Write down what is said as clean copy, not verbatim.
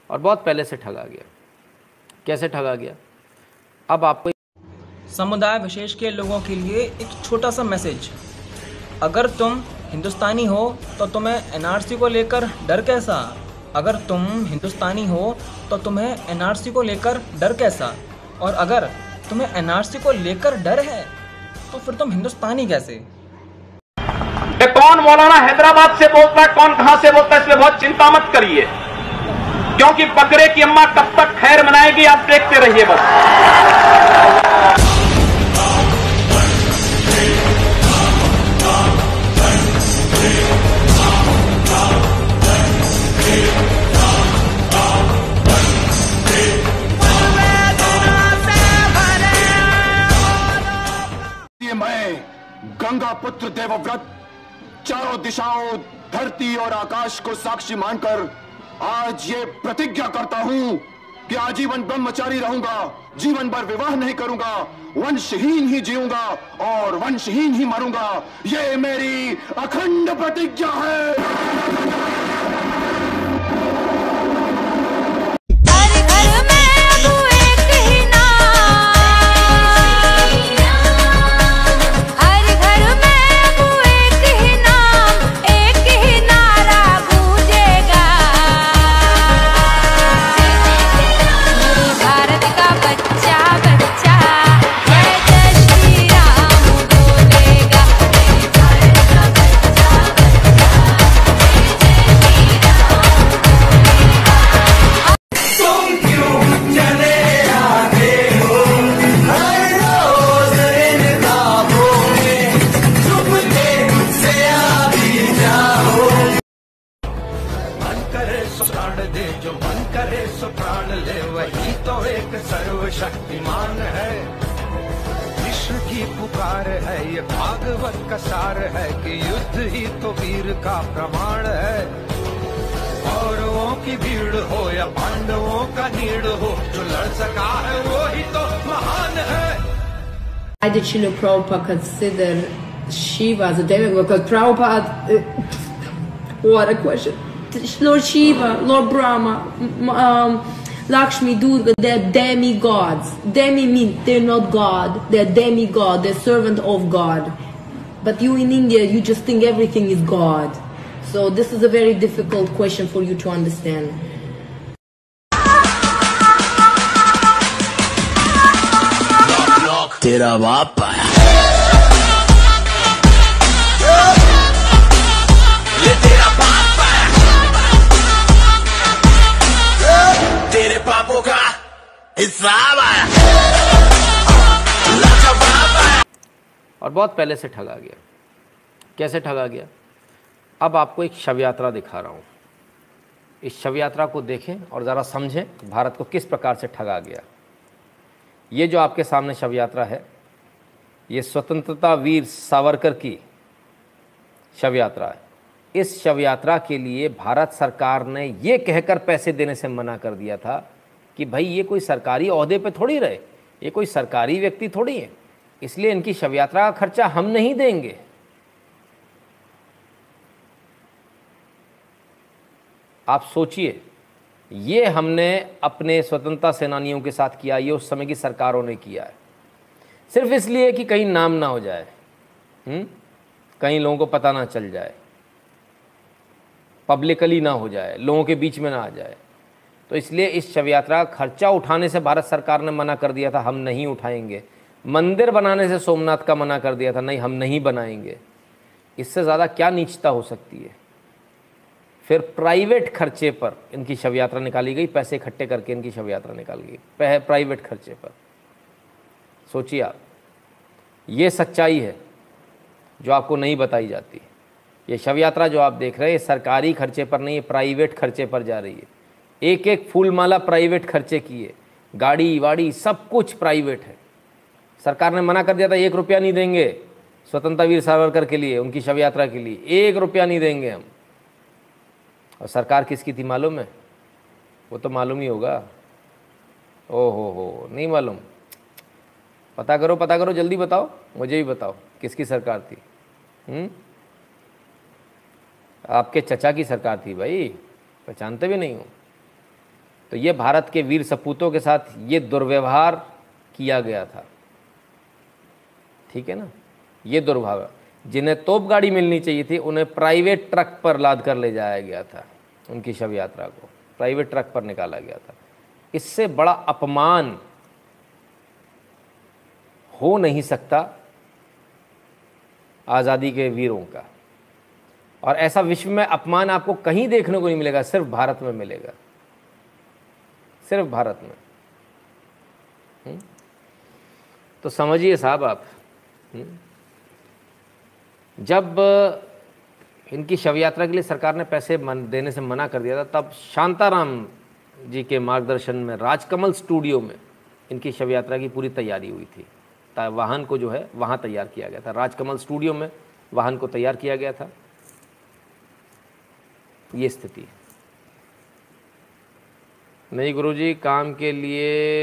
और बहुत पहले से ठगा गया। कैसे ठगा गया? अब आपको समुदाय विशेष के लोगों के लिए एक छोटा सा मैसेज। अगर तुम हिंदुस्तानी हो तो तुम्हें एनआरसी को लेकर डर कैसा? अगर तुम हिंदुस्तानी हो तो तुम्हें एनआरसी को लेकर डर कैसा? और अगर तुम्हें एनआरसी को लेकर डर है तो फिर तुम हिंदुस्तानी कैसे? कौन मौलाना हैदराबाद से बोलता है, कौन कहां से बोलता है, इसमें बहुत चिंता मत करिए, क्योंकि बकरे की अम्मा कब तक खैर मनाएगी आप देखते रहिए बस। मैं गंगा पुत्र देवव्रत चारों दिशाओं, धरती और आकाश को साक्षी मानकर आज ये प्रतिज्ञा करता हूं कि आजीवन ब्रह्मचारी रहूंगा, जीवन भर विवाह नहीं करूंगा, वंशहीन ही जीऊंगा और वंशहीन ही मरूंगा। ये मेरी अखंड प्रतिज्ञा है। दे जो मन करे सो प्राण ले, वही तो एक सर्वशक्तिमान है। विश्व की पुकार है ये भागवत का सार है कि युद्ध ही तो वीर का प्रमाण है। कौरवों की भीड़ हो या पांडवों का नीड़ हो, जो लड़ सका है वो ही तो महान है। Why did Srila Prabhupada consider Shiva as a demigod? Because Prabhupada, what a question. Lord Shiva, Lord Brahma, Lakshmi, Durga, they're demigods. Demi means they're not God, they're demigod, they're servant of God. But you in India, you just think everything is God. So this is a very difficult question for you to understand. तेरा बाप आया, ये तेरा बाप आया, तेरे पापों का हिसाब आया, लाजवाब आया। और बहुत पहले से ठगा गया। कैसे ठगा गया? अब आपको एक शव यात्रा दिखा रहा हूँ। इस शव यात्रा को देखें और ज़रा समझें भारत को किस प्रकार से ठगा गया। ये जो आपके सामने शव यात्रा है, ये स्वतंत्रता वीर सावरकर की शव यात्रा है। इस शव यात्रा के लिए भारत सरकार ने ये कहकर पैसे देने से मना कर दिया था कि भाई ये कोई सरकारी ओहदे पे थोड़ी रहे, ये कोई सरकारी व्यक्ति थोड़ी है, इसलिए इनकी शव यात्रा का खर्चा हम नहीं देंगे। आप सोचिए, ये हमने अपने स्वतंत्रता सेनानियों के साथ किया, ये उस समय की सरकारों ने किया है, सिर्फ इसलिए कि कहीं नाम ना हो जाए, कहीं लोगों को पता ना चल जाए, पब्लिकली ना हो जाए, लोगों के बीच में ना आ जाए। तो इसलिए इस शव यात्रा का खर्चा उठाने से भारत सरकार ने मना कर दिया था, हम नहीं उठाएंगे। मंदिर बनाने से सोमनाथ का मना कर दिया था, नहीं हम नहीं बनाएंगे। इससे ज़्यादा क्या नीचता हो सकती है। फिर प्राइवेट खर्चे पर इनकी शव यात्रा निकाली गई, पैसे इकट्ठे करके इनकी शव यात्रा निकाली गई प्राइवेट खर्चे पर। सोचिए आप, ये सच्चाई है जो आपको नहीं बताई जाती। ये शव यात्रा जो आप देख रहे हैं, सरकारी खर्चे पर नहीं, ये प्राइवेट खर्चे पर जा रही है। एक एक फूल माला प्राइवेट खर्चे की है, गाड़ी वाड़ी सब कुछ प्राइवेट है। सरकार ने मना कर दिया था, 1 रुपया नहीं देंगे स्वतंत्रता वीर सावरकर के लिए, उनकी शव यात्रा के लिए 1 रुपया नहीं देंगे हम। और सरकार किसकी थी मालूम है? वो तो मालूम ही होगा। हो नहीं मालूम? पता करो जल्दी बताओ, मुझे भी बताओ किसकी सरकार थी। आपके चचा की सरकार थी भाई, पहचानते भी नहीं हो। तो ये भारत के वीर सपूतों के साथ ये दुर्व्यवहार किया गया था, ठीक है ना। ये दुर्व्यवहार, जिन्हें तोप गाड़ी मिलनी चाहिए थी उन्हें प्राइवेट ट्रक पर लाद कर ले जाया गया था, उनकी शव यात्रा को प्राइवेट ट्रक पर निकाला गया था। इससे बड़ा अपमान हो नहीं सकता आज़ादी के वीरों का, और ऐसा विश्व में अपमान आपको कहीं देखने को नहीं मिलेगा, सिर्फ भारत में मिलेगा, सिर्फ भारत में। तो समझिए साहब आप, जब इनकी शव यात्रा के लिए सरकार ने पैसे देने से मना कर दिया था, तब शांताराम जी के मार्गदर्शन में राजकमल स्टूडियो में इनकी शव यात्रा की पूरी तैयारी हुई थी। वाहन को जो है वहाँ तैयार किया गया था, राजकमल स्टूडियो में वाहन को तैयार किया गया था। ये स्थिति नहीं गुरुजी, काम के लिए